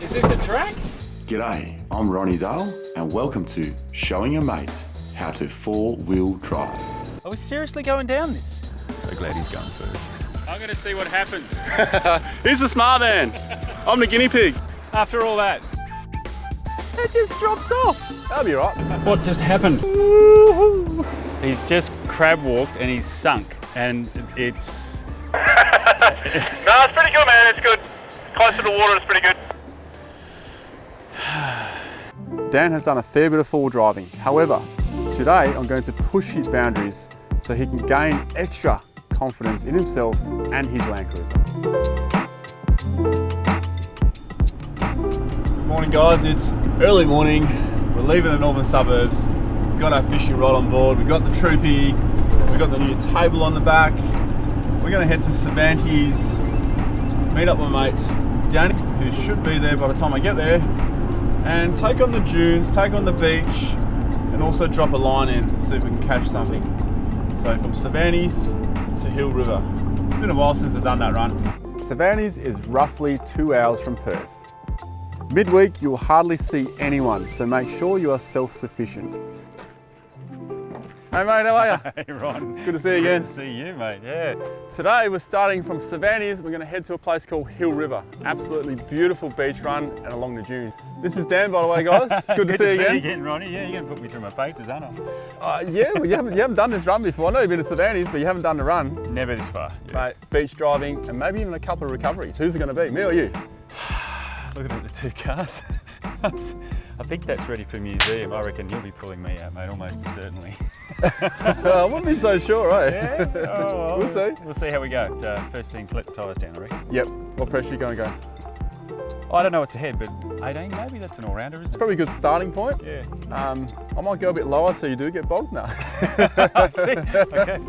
Is this a track? G'day, I'm Ronny Dahl and welcome to Showing Your Mate How to Four-Wheel Drive. Are we seriously going down this? So glad he's going first. I'm going to see what happens. He's the smart man. I'm the guinea pig. After all that. It just drops off. That'll be right. What just happened? He's just crab walked and he's sunk. And it's... No, it's pretty good, man. It's good. Close to the water, it's pretty good. Dan has done a fair bit of four-wheel driving. However, today I'm going to push his boundaries so he can gain extra confidence in himself and his Land Cruiser. Good morning, guys. It's early morning. We're leaving the northern suburbs. We've got our fishing rod on board. We've got the troopy. We've got the new table on the back. We're going to head to Cervantes, meet up with my mate Danny, who should be there by the time I get there, and take on the dunes, take on the beach, and also drop a line in, see if we can catch something. So from Cervantes to Hill River. It's been a while since I've done that run. Cervantes is roughly 2 hours from Perth. Midweek, you'll hardly see anyone, so make sure you are self-sufficient. Hey mate, how are you? Hey Ron. Good to see you again. Good to see you, mate. Yeah. Today we're starting from Cervantes. We're going to head to a place called Hill River. Absolutely beautiful beach run and along the dunes. This is Dan, by the way, guys. Good to see you again. Ronny. Yeah, you're going to put me through my paces, aren't I? Yeah, well, you haven't done this run before. I know you've been to Cervantes, but you haven't done the run. Never this far. Yeah. Mate, beach driving and maybe even a couple of recoveries. Who's it going to be, me or you? Looking at the two cars. I think that's ready for museum. I reckon you'll be pulling me out, mate, almost certainly. I wouldn't be so sure, eh? Yeah? Oh, well, We'll see. We'll see how we go. First things, let the tyres down, I reckon. Yep. What pressure are you going to go? I don't know what's ahead, but 18 maybe? That's an all-rounder, isn't it? Probably a good starting point. Yeah. I might go a bit lower so you do get bogged now. I see. Okay.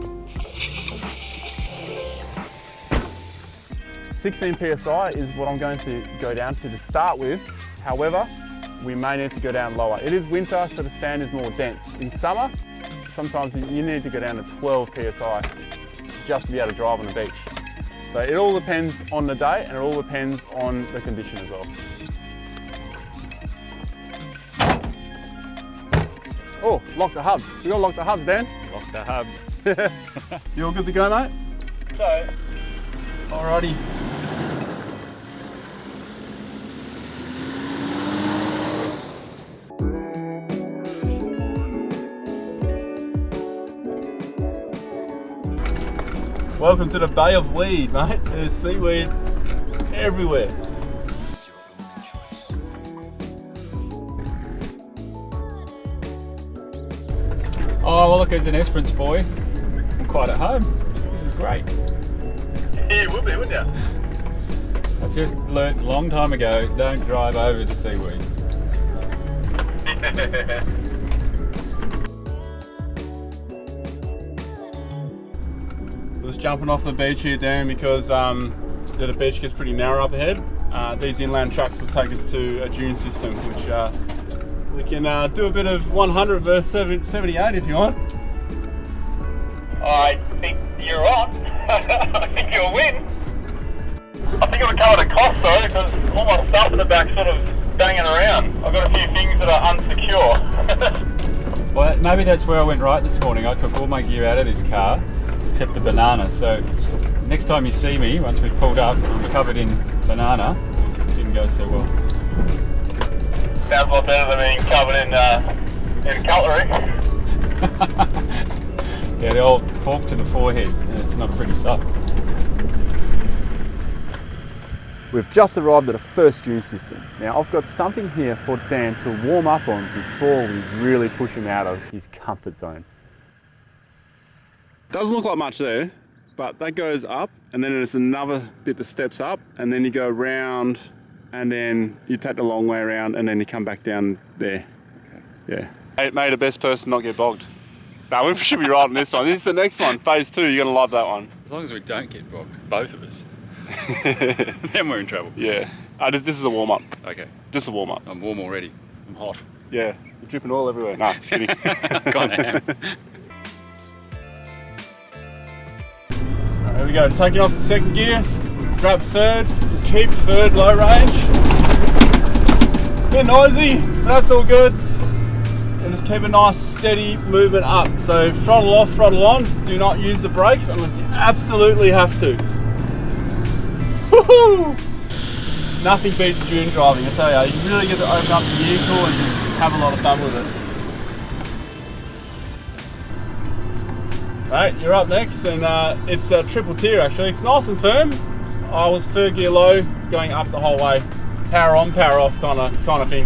16 psi is what I'm going to go down to start with. However, we may need to go down lower. It is winter, so the sand is more dense. In summer, sometimes you need to go down to 12 psi just to be able to drive on the beach. So it all depends on the day and it all depends on the condition as well. Oh, lock the hubs. We gotta lock the hubs, Dan. Lock the hubs. You all good to go, mate? So, Alrighty. Welcome to the Bay of Weed, mate. There's seaweed everywhere. Oh, well look, it's an Esperance boy. I'm quite at home. This is great. yeah, you would be, wouldn't you? I just learnt a long time ago, don't drive over the seaweed. Just jumping off the beach here, Dan, because the beach gets pretty narrow up ahead. These inland tracks will take us to a dune system, which we can do a bit of 100 versus 78 if you want. I think you're on. I think you'll win. I think it would come at a cost though, because all my stuff in the back sort of banging around. I've got a few things that are unsecure. Well, maybe that's where I went right this morning. I took all my gear out of this car, except the banana. So next time you see me, once we've pulled up, I'm covered in banana. Didn't go so well. Sounds a lot better than being covered in cutlery. Yeah, the old fork to the forehead. Yeah, it's not a pretty sight. We've just arrived at a first dune system. Now I've got something here for Dan to warm up on before we really push him out of his comfort zone. Doesn't look like much there, but that goes up and then there's another bit that steps up and then you go round and then you take the long way around and then you come back down there. Okay. Yeah. May the best person not get bogged. No, we should be right on this one. This is the next one, phase 2, you're gonna love that one. As long as we don't get bogged, both of us. Then we're in trouble. Yeah. This is a warm up. Okay. Just a warm up. I'm warm already. I'm hot. Yeah. You're dripping oil everywhere. Nah, just kidding. Kinda am. There we go, taking off the second gear, grab third, keep third low range. bit noisy, but that's all good. And just keep a nice steady movement up. So throttle off, throttle on. Do not use the brakes unless you absolutely have to. Woohoo! Nothing beats Dune driving, I tell you. You really get to open up the vehicle and just have a lot of fun with it. Right, you're up next, and it's a triple tier actually. It's nice and firm. I was third gear low, going up the whole way. Power on, power off kind of thing.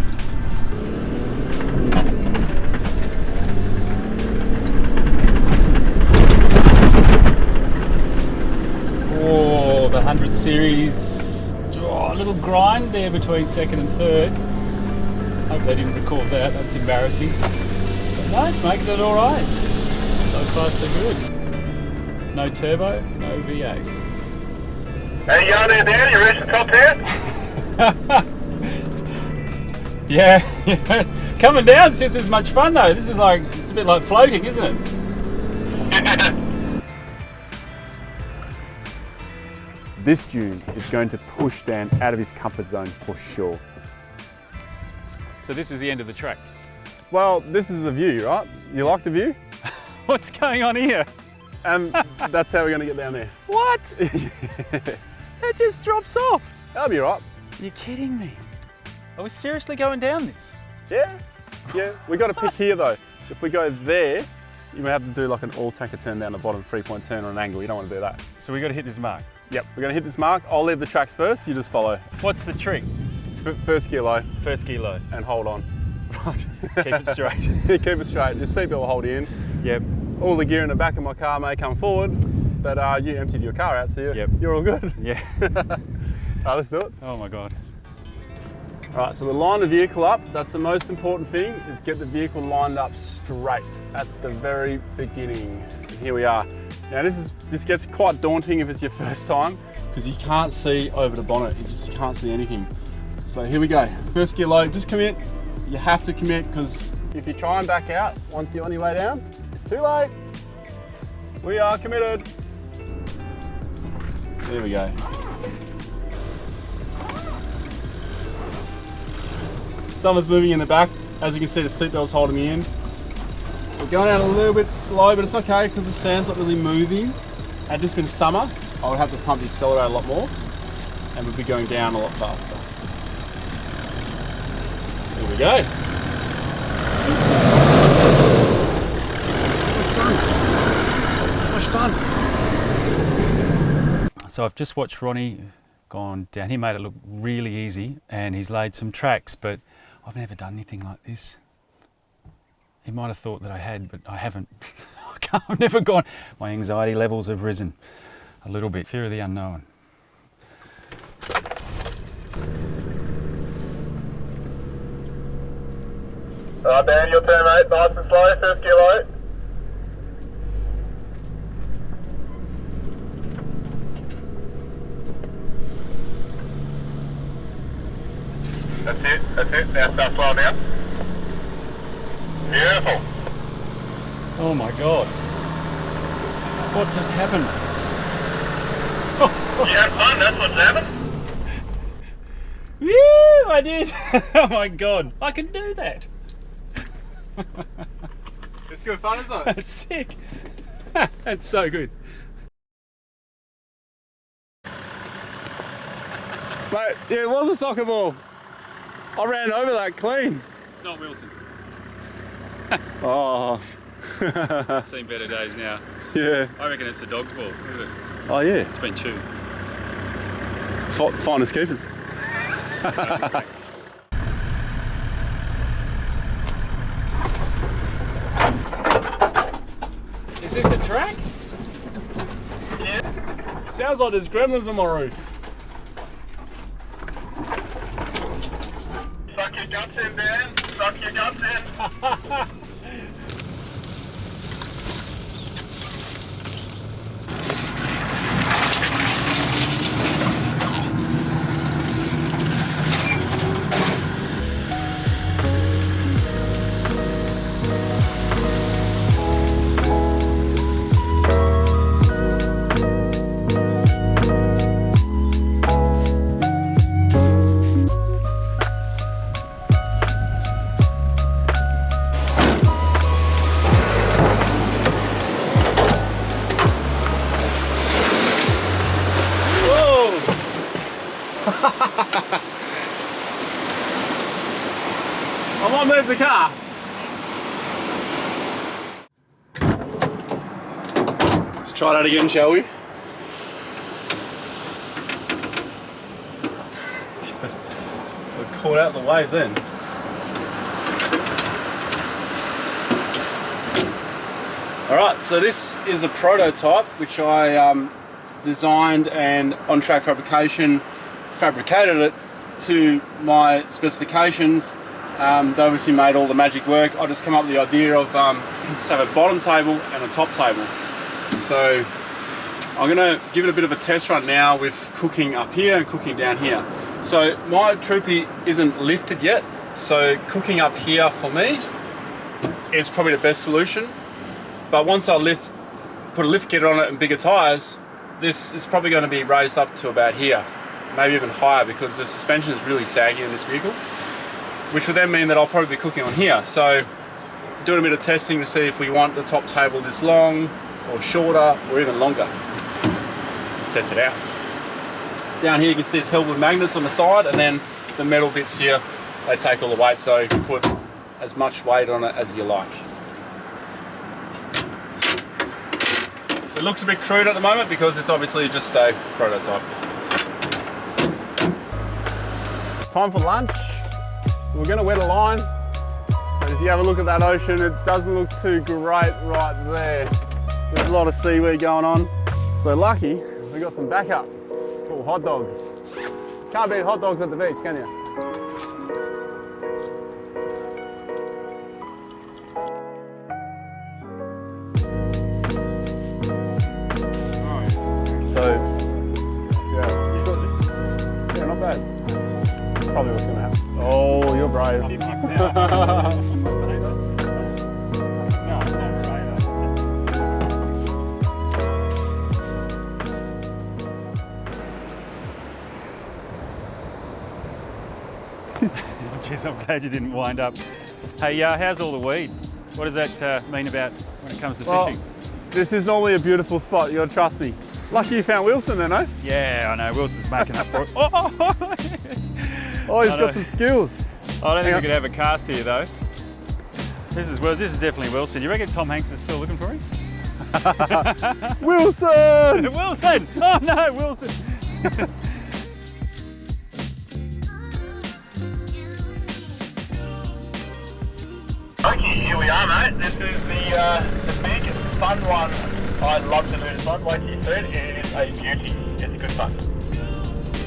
Oh, the 100 series. Oh, a little grind there between second and third. Hope they didn't record that. That's embarrassing. But no, it's making it all right. So far, so good. No turbo, no V8. Hey, you on there, Dan? You ready for top 10? Yeah, coming down since it's much fun though. This is like, it's a bit like floating, isn't it? This Dune is going to push Dan out of his comfort zone for sure. So this is the end of the track. Well, this is the view, right? You like the view? What's going on here? And that's how we're going to get down there. What? That just drops off. That'll be right. You're kidding me. Are we seriously going down this? Yeah, we got to pick here though. If we go there, you may have to do like an all-tanker turn down the bottom, 3-point turn on an angle. You don't want to do that. So we got to hit this mark. Yep, we're going to hit this mark. I'll leave the tracks first, you just follow. What's the trick? First gear low. First gear low. And hold on. Right. Keep it straight. Keep it straight. Your seatbelt will hold you in. Yep. All the gear in the back of my car may come forward, but you emptied your car out, so you're all good. Yeah. Alright, let's do it. Oh my God. Alright, so we line the vehicle up. That's the most important thing, is get the vehicle lined up straight at the very beginning. And here we are. Now this gets quite daunting if it's your first time, because you can't see over the bonnet. You just can't see anything. So here we go. First gear low, just commit. You have to commit, because if you try and back out once you're on your way down, it's too late. We are committed. There we go. Someone's moving in the back. As you can see, the seatbelt's holding me in. We're going out a little bit slow, but it's okay because the sand's not really moving. Had this been summer, I would have to pump the accelerator a lot more, and we'd be going down a lot faster. There we go. It's so much fun. It's so much fun. So I've just watched Ronny gone down. He made it look really easy, and he's laid some tracks, but I've never done anything like this. He might have thought that I had, but I haven't. I've never gone. My anxiety levels have risen a little bit. Fear of the unknown. Alright, Dan, your turn, mate. Nice and slow. First gear low. That's it. Now start slowing down. Beautiful. Oh my God. What just happened? You had fun, that's what's happened. Woo, I did. Oh my God. I can do that. It's good fun, isn't it? That's sick. That's so good. Mate, yeah, it was a soccer ball. I ran over that clean. It's not Wilson. Oh. I've seen better days now. Yeah. I reckon it's a dog's ball. Look at it. Oh yeah. It's been chewed. Finest keepers. Is this a track? Yeah. Sounds like there's gremlins on my roof. Suck your guts in, Dan. Suck your guts in. I might move the car. Let's try that again, shall we? We're caught out of the waves then. Alright, so this is a prototype which I designed, and on track fabrication fabricated it to my specifications. They obviously made all the magic work. I just come up with the idea of just have a bottom table and a top table. So I'm going to give it a bit of a test run now with cooking up here and cooking down here. So my troopy isn't lifted yet, so cooking up here for me is probably the best solution. But once I put a lift kit on it and bigger tyres, this is probably going to be raised up to about here, maybe even higher, because the suspension is really saggy in this vehicle, which will then mean that I'll probably be cooking on here. So doing a bit of testing to see if we want the top table this long or shorter or even longer. Let's test it out. Down here you can see it's held with magnets on the side, and then the metal bits here, they take all the weight, so you can put as much weight on it as you like. It looks a bit crude at the moment because it's obviously just a prototype. Time for lunch. We're going to wet a line, but if you have a look at that ocean, it doesn't look too great right there. There's a lot of seaweed going on. So lucky, we got some backup. Cool, hot dogs. Can't beat hot dogs at the beach, can you? So, yeah, not bad. Probably what's going to happen. Oh, you're brave. Jeez, I'm glad you didn't wind up. Hey, how's all the weed? What does that mean about when it comes to fishing? This is normally a beautiful spot, you gotta trust me. Lucky you found Wilson then, eh? Yeah, I know, Wilson's making up for it. Oh, he's got some skills. I don't think we could have a cast here though. This is definitely Wilson. You reckon Tom Hanks is still looking for him? Wilson! Wilson! Oh no, Wilson! Okay, here we are, mate. This is the big fun one. I'd love to do this one. Like you said, it is a beauty. It's good fun.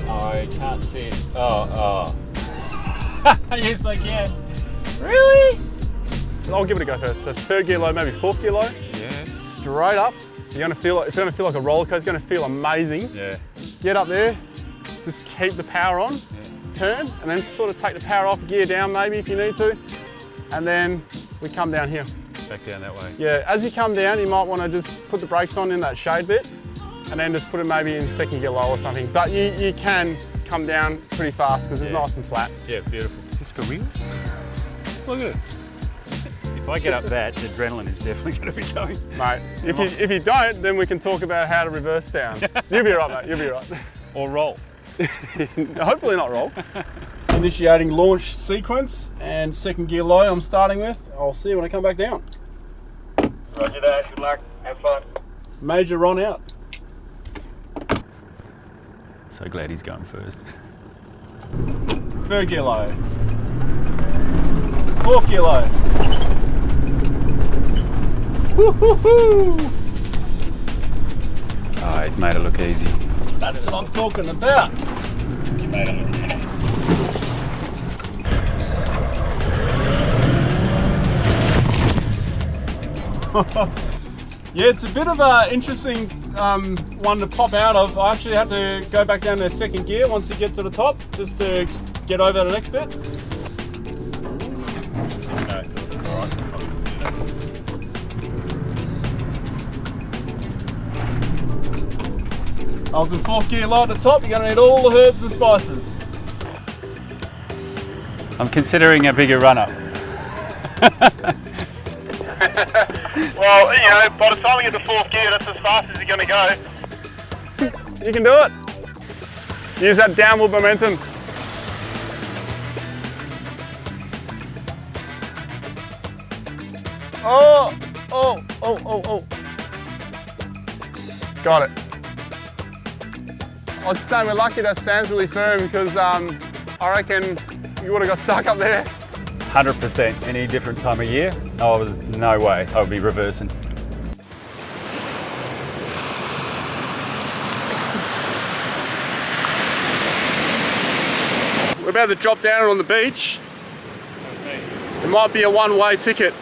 I can't see it. Oh. Yes, I can. Really? I'll give it a go first. So third gear low, maybe fourth gear low. Yeah. Straight up. You're gonna feel like, it's gonna feel like a roller coaster. It's gonna feel amazing. Yeah. Get up there, just keep the power on, turn, and then sort of take the power off, gear down maybe if you need to. And then we come down here. Back down that way. Yeah, as you come down, you might want to just put the brakes on in that shade bit, and then just put it maybe in second gear low or something. But you can come down pretty fast because it's nice and flat. Yeah, beautiful. Is this for real? Look at it. If I get up that, the adrenaline is definitely going to be going. Mate, if you don't, then we can talk about how to reverse down. You'll be right, mate, you'll be right. Or roll. Hopefully not roll. Initiating launch sequence, and second gear low I'm starting with. I'll see you when I come back down. Roger that. Good luck. Have fun. Major Ron out. So glad he's going first. Third gear low. Fourth gear low. Woo-hoo-hoo! Oh, he's made it look easy. That's what I'm talking about. You made it. Yeah, it's a bit of an interesting one to pop out of. I actually had to go back down to second gear once you get to the top, just to get over the next bit. I was in fourth gear low at the top. You're going to need all the herbs and spices. I'm considering a bigger run-up. Well, you know, by the time we get to fourth gear, that's as fast as you're going to go. You can do it. Use that downward momentum. Oh, oh, oh, oh, oh. Got it. I was saying we're lucky that sand's really firm because I reckon you would have got stuck up there. 100%. Any different time of year, I was no way. I would be reversing. We're about to drop down on the beach. It might be a one-way ticket,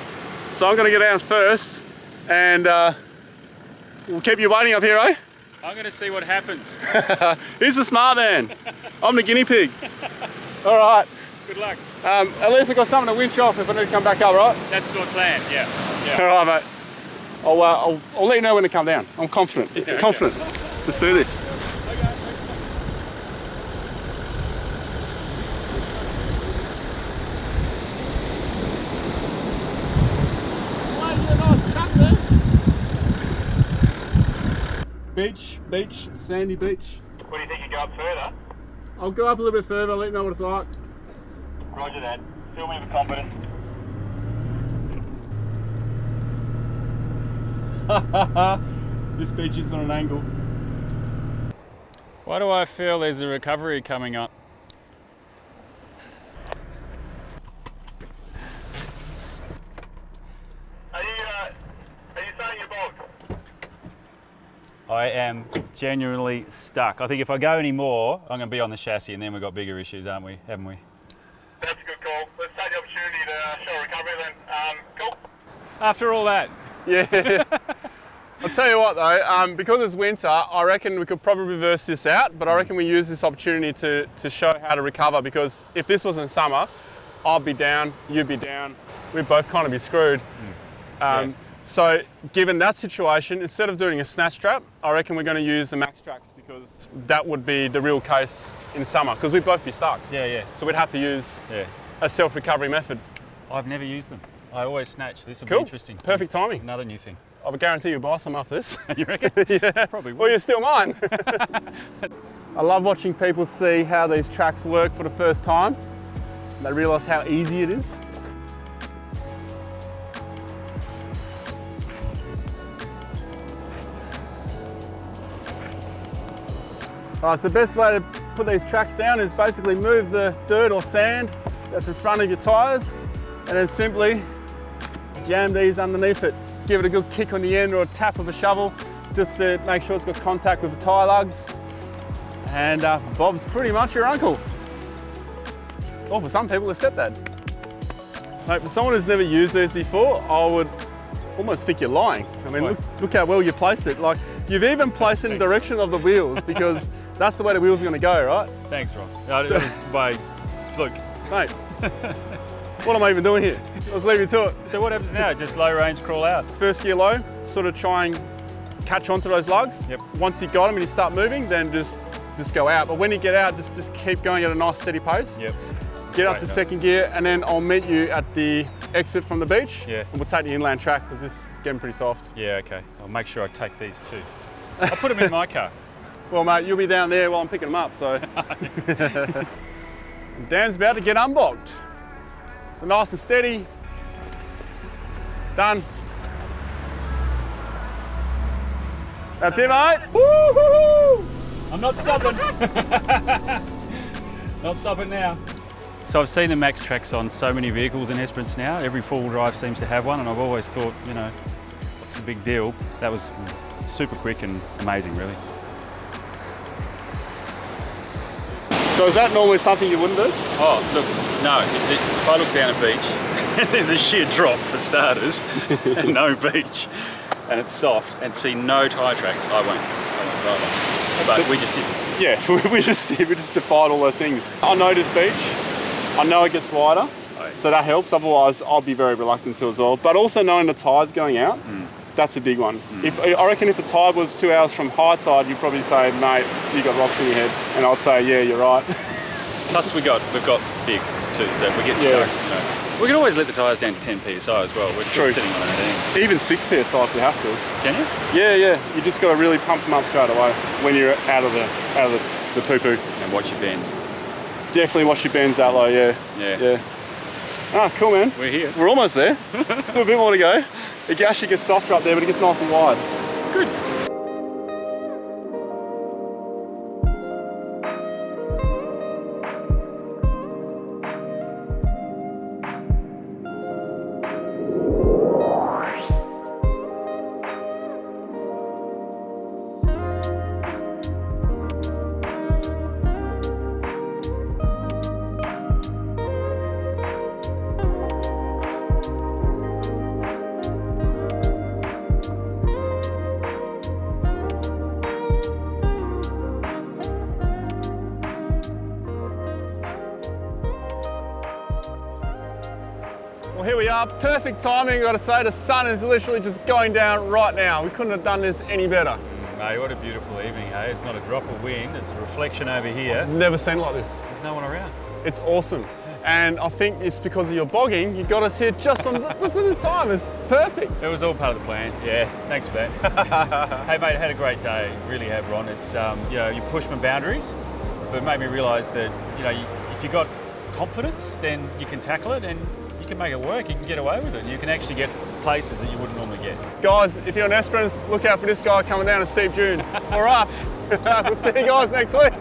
so I'm going to get down first, and we'll keep you waiting up here, eh? I'm going to see what happens. He's the smart man. I'm the guinea pig. All right. Good luck. At least I've got something to winch off if I need to come back up, right? That's my plan, yeah. All right, mate. I'll let you know when to come down. I'm confident. Yeah, confident. Let's do this. Beach, sandy beach. What do you think you go up further? I'll go up a little bit further, I'll let you know what it's like. Roger that. Fill me with confidence. This beach is on an angle. Why do I feel there's a recovery coming up? Are you saying you're bogged? I am genuinely stuck. I think if I go any more, I'm going to be on the chassis, and then we've got bigger issues, aren't we? Haven't we? That's a good call. Let's take the opportunity to show recovery then. Cool. After all that. Yeah. I'll tell you what though, because it's winter, I reckon we could probably reverse this out, but I reckon we use this opportunity to show how to recover, because if this was in summer, I'd be down, you'd be down, we'd both kind of be screwed. So given that situation, instead of doing a snatch strap, I reckon we're going to use the Max Tracks, because that would be the real case in summer, because we'd both be stuck. Yeah. So we'd have to use a self-recovery method. I've never used them. I always snatch. This will Cool. be interesting. Perfect timing. Another new thing. I would guarantee you'll buy some after this. You reckon? Yeah. Probably will. Well, you're still mine. I love watching people see how these tracks work for the first time. They realise how easy it is. Alright, so the best way to put these tracks down is basically move the dirt or sand that's in front of your tyres, and then simply jam these underneath it. Give it a good kick on the end or a tap of a shovel just to make sure it's got contact with the tyre lugs. And Bob's pretty much your uncle. Or for some people, a stepdad. Mate, for someone who's never used these before, I would almost think you're lying. I mean, look how well you placed it. Like, you've even placed it in the direction of the wheels, because that's the way the wheels are going to go, right? Thanks, Ron. That was by fluke. Mate, what am I even doing here? Let's leave you to it. So what happens now? Just low range crawl out? First gear low, sort of try and catch onto those lugs. Yep. Once you got them and you start moving, then just go out. But when you get out, just keep going at a nice steady pace. Yep. Get up to second gear, and then I'll meet you at the exit from the beach. Yeah. And we'll take the inland track, because this is getting pretty soft. Yeah, okay. I'll make sure I take these too. I'll put them in my car. Well, mate, you'll be down there while I'm picking them up, so. Dan's about to get unbogged. So nice and steady. Done. That's it, mate. Woo-hoo-hoo! I'm not stopping. Not stopping now. So I've seen the Max Tracks on so many vehicles in Esperance now. Every four-wheel drive seems to have one, and I've always thought, you know, what's the big deal? That was super quick and amazing, really. So is that normally something you wouldn't do? Oh, look, no. If I look down a beach, there's a sheer drop for starters, and no beach, and it's soft, and see no tyre tracks, I won't drive on. But we just did. Yeah, we just defied all those things. I know this beach. I know it gets wider, so that helps. Otherwise, I'll be very reluctant to as well. But also knowing the tide's going out, that's a big one. I reckon if the tide was 2 hours from high tide, you'd probably say, mate, you got rocks in your head. And I'd say, yeah, you're right. Plus we've got vehicles too, so if we get stuck, you know, we can always let the tyres down to 10 psi as well. We're still sitting on 18s. Even 6 psi if you have to. Can you? Yeah. You just got to really pump them up straight away when you're out of the poo-poo. And watch your bends. Definitely watch your bends that low, yeah. Ah, cool, man. We're here. We're almost there. Still a bit more to go. It actually gets softer up there, but it gets nice and wide. Good. Well, here we are, perfect timing, I've got to say. The sun is literally just going down right now. We couldn't have done this any better. Mate, what a beautiful evening, hey? It's not a drop of wind, it's a reflection over here. Never seen it like this. There's no one around. It's awesome. And I think it's because of your bogging, you got us here just on this time. It's perfect. It was all part of the plan. Yeah, thanks for that. Hey mate, I had a great day. Really have, Ron. It's you know, you pushed my boundaries, but it made me realise that if you got confidence, then you can tackle it and you can make it work. You can get away with it. You can actually get places that you wouldn't normally get. Guys, if you're in Esperance, look out for this guy coming down a steep dune. All right. We'll see you guys next week.